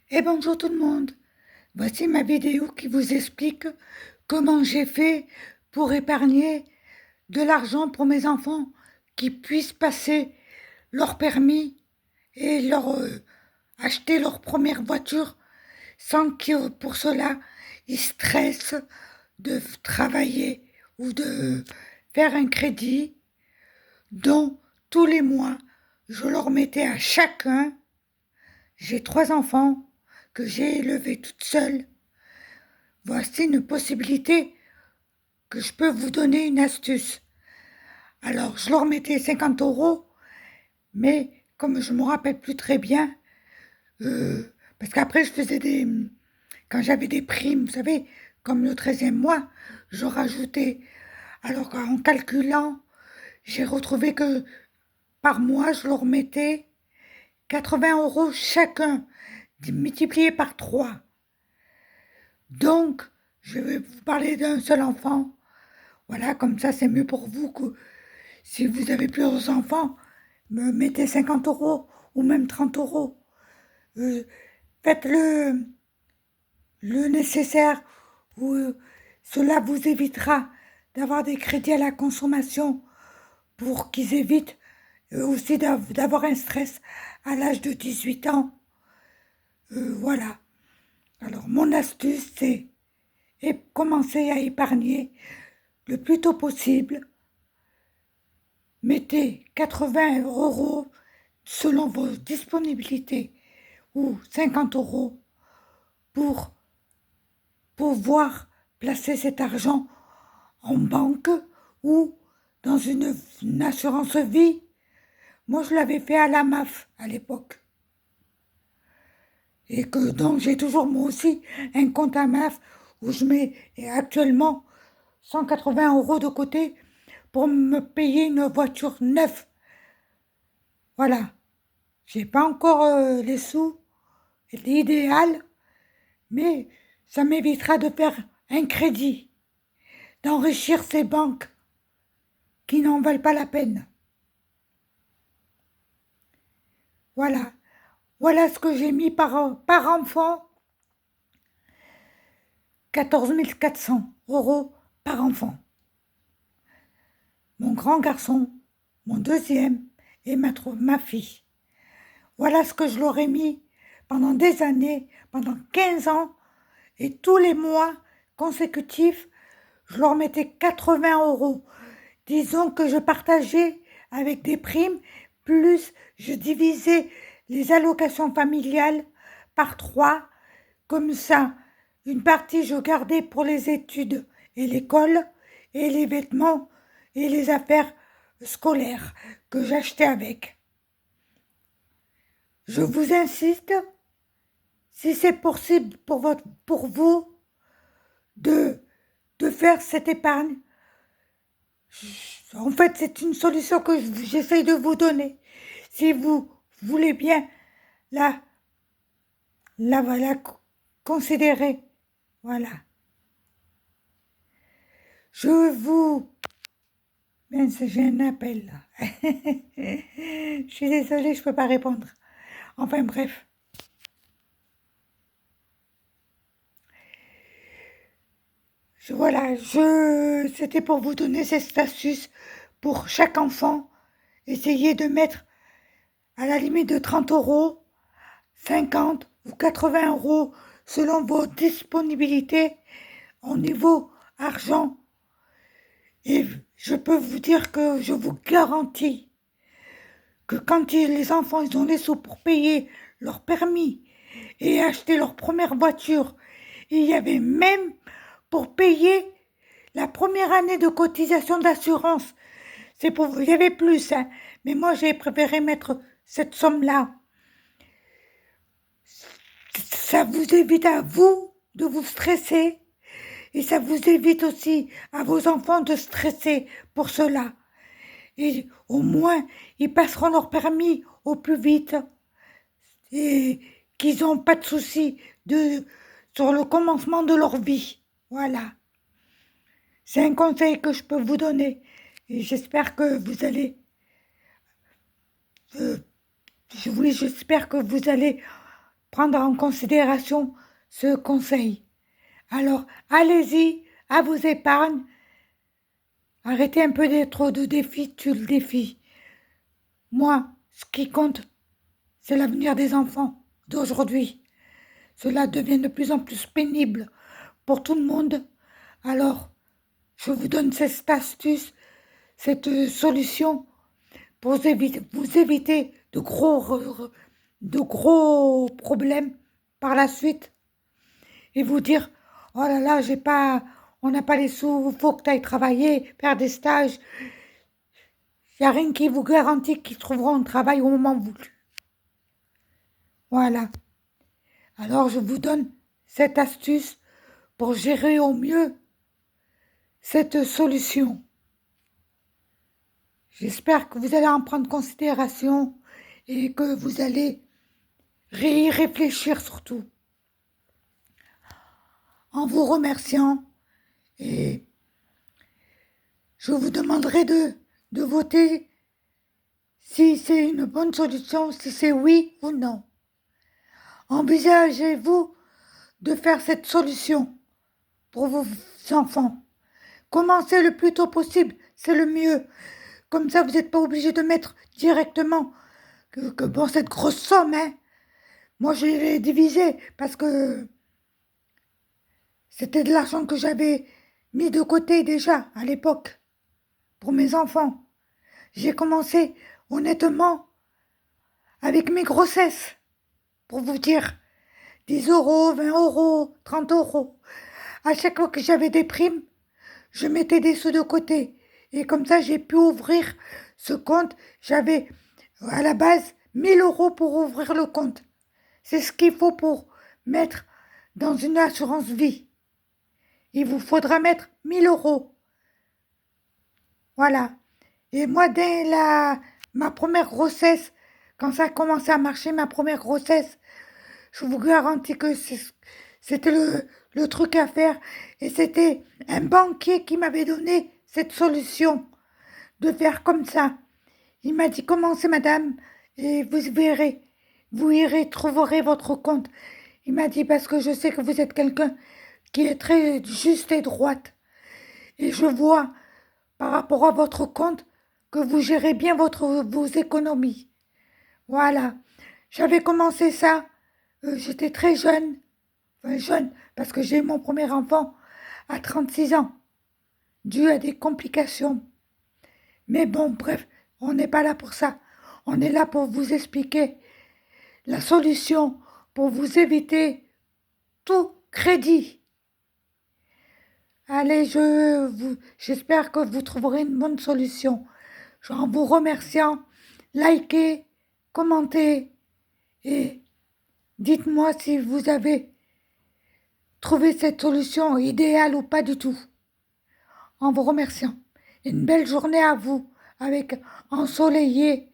Et bonjour tout le monde, voici ma vidéo qui vous explique comment j'ai fait pour épargner de l'argent pour mes enfants qui puissent passer leur permis et acheter leur première voiture sans que pour cela ils stressent de travailler ou de faire un crédit dont tous les mois je leur mettais à chacun. J'ai 3 enfants que j'ai élevés toute seule. Voici une possibilité que je peux vous donner une astuce. Alors, je leur mettais 50 euros, mais comme je ne me rappelle plus très bien, parce qu'après, je faisais quand j'avais des primes, vous savez, comme le 13e mois, je rajoutais. Alors qu'en calculant, j'ai retrouvé que par mois, je leur mettais 80 euros chacun, multiplié par 3. Donc, je vais vous parler d'un seul enfant. Voilà, comme ça, c'est mieux pour vous que si vous avez plusieurs enfants, me mettez 50 euros ou même 30 euros. Euh, Faites le nécessaire, ou cela vous évitera d'avoir des crédits à la consommation pour qu'ils évitent aussi d'avoir un stress à l'âge de 18 ans. Voilà. Alors, mon astuce, c'est commencer à épargner le plus tôt possible. Mettez 80 euros selon vos disponibilités ou 50 euros pour pouvoir placer cet argent en banque ou dans une assurance vie. Moi, je l'avais fait à la MAF à l'époque. Et que donc j'ai toujours moi aussi un compte à MAF où je mets actuellement 180 euros de côté pour me payer une voiture neuve. Voilà. J'ai pas encore les sous, l'idéal, mais ça m'évitera de faire un crédit, d'enrichir ces banques qui n'en valent pas la peine. Voilà. Voilà ce que j'ai mis par enfant, 14 400 euros par enfant. Mon grand garçon, mon deuxième et ma fille. Voilà ce que je leur ai mis pendant des années, pendant 15 ans, et tous les mois consécutifs, je leur mettais 80 euros. Disons que je partageais avec des primes, plus je divisais les allocations familiales par 3. Comme ça, une partie je gardais pour les études et l'école, et les vêtements et les affaires scolaires que j'achetais avec. Je vous insiste, si c'est possible pour vous de, de faire cette épargne, en fait, c'est une solution que j'essaye de vous donner. Si vous voulez bien la, la considérer, voilà. Je vous... Mince, j'ai un appel là. Je suis désolée, je ne peux pas répondre. Enfin bref. C'était pour vous donner cette astuce pour chaque enfant. Essayez de mettre à la limite de 30 euros, 50 ou 80 euros selon vos disponibilités au niveau argent. Et je peux vous dire que je vous garantis que quand les enfants ils ont les sous pour payer leur permis et acheter leur première voiture, il y avait même pour payer la première année de cotisation d'assurance. Il y avait plus, hein, mais moi j'ai préféré mettre cette somme-là. Ça vous évite à vous de vous stresser et ça vous évite aussi à vos enfants de stresser pour cela. Et au moins, ils passeront leur permis au plus vite et qu'ils n'ont pas de soucis sur le commencement de leur vie. Voilà. C'est un conseil que je peux vous donner et j'espère que vous allez... j'espère que vous allez prendre en considération ce conseil. Alors, allez-y, à vos épargnes. Arrêtez un peu d'être de défi, tu le défi. Moi, ce qui compte, c'est l'avenir des enfants d'aujourd'hui. Cela devient de plus en plus pénible pour tout le monde. Alors, je vous donne cette astuce, cette solution pour vous éviter de gros problèmes par la suite et vous dire, oh là là, on n'a pas les sous, faut que tu ailles travailler, faire des stages. Il n'y a rien qui vous garantit qu'ils trouveront un travail au moment voulu. Voilà. Alors je vous donne cette astuce pour gérer au mieux cette solution. J'espère que vous allez en prendre considération et que vous allez y réfléchir surtout. En vous remerciant, et je vous demanderai de voter si c'est une bonne solution, si c'est oui ou non. Envisagez-vous de faire cette solution pour vos enfants. Commencez le plus tôt possible, c'est le mieux. Comme ça, vous n'êtes pas obligé de mettre directement que bon, cette grosse somme, hein. Moi, je l'ai divisé parce que c'était de l'argent que j'avais mis de côté déjà à l'époque pour mes enfants. J'ai commencé honnêtement avec mes grossesses, pour vous dire, 10 euros, 20 euros, 30 euros. À chaque fois que j'avais des primes, je mettais des sous de côté. Et comme ça, j'ai pu ouvrir ce compte. J'avais à la base 1000 euros pour ouvrir le compte. C'est ce qu'il faut pour mettre dans une assurance vie. Il vous faudra mettre 1000 euros. Voilà. Et moi, dès ma première grossesse, quand ça a commencé à marcher, ma première grossesse, je vous garantis que c'était le truc à faire. Et c'était un banquier qui m'avait donné cette solution de faire comme ça. Il m'a dit, commencez madame, et vous verrez, vous irez, trouverez votre compte. Il m'a dit, parce que je sais que vous êtes quelqu'un qui est très juste et droite. Et je vois, par rapport à votre compte, que vous gérez bien vos économies. Voilà. J'avais commencé ça, j'étais très jeune. Enfin, jeune, parce que j'ai eu mon premier enfant à 36 ans, dû à des complications. Mais bon, bref, on n'est pas là pour ça. On est là pour vous expliquer la solution, pour vous éviter tout crédit. Allez, j'espère que vous trouverez une bonne solution. En vous remerciant, likez, commentez et dites-moi si vous avez trouvé cette solution idéale ou pas du tout. En vous remerciant. Une belle journée à vous, avec ensoleillé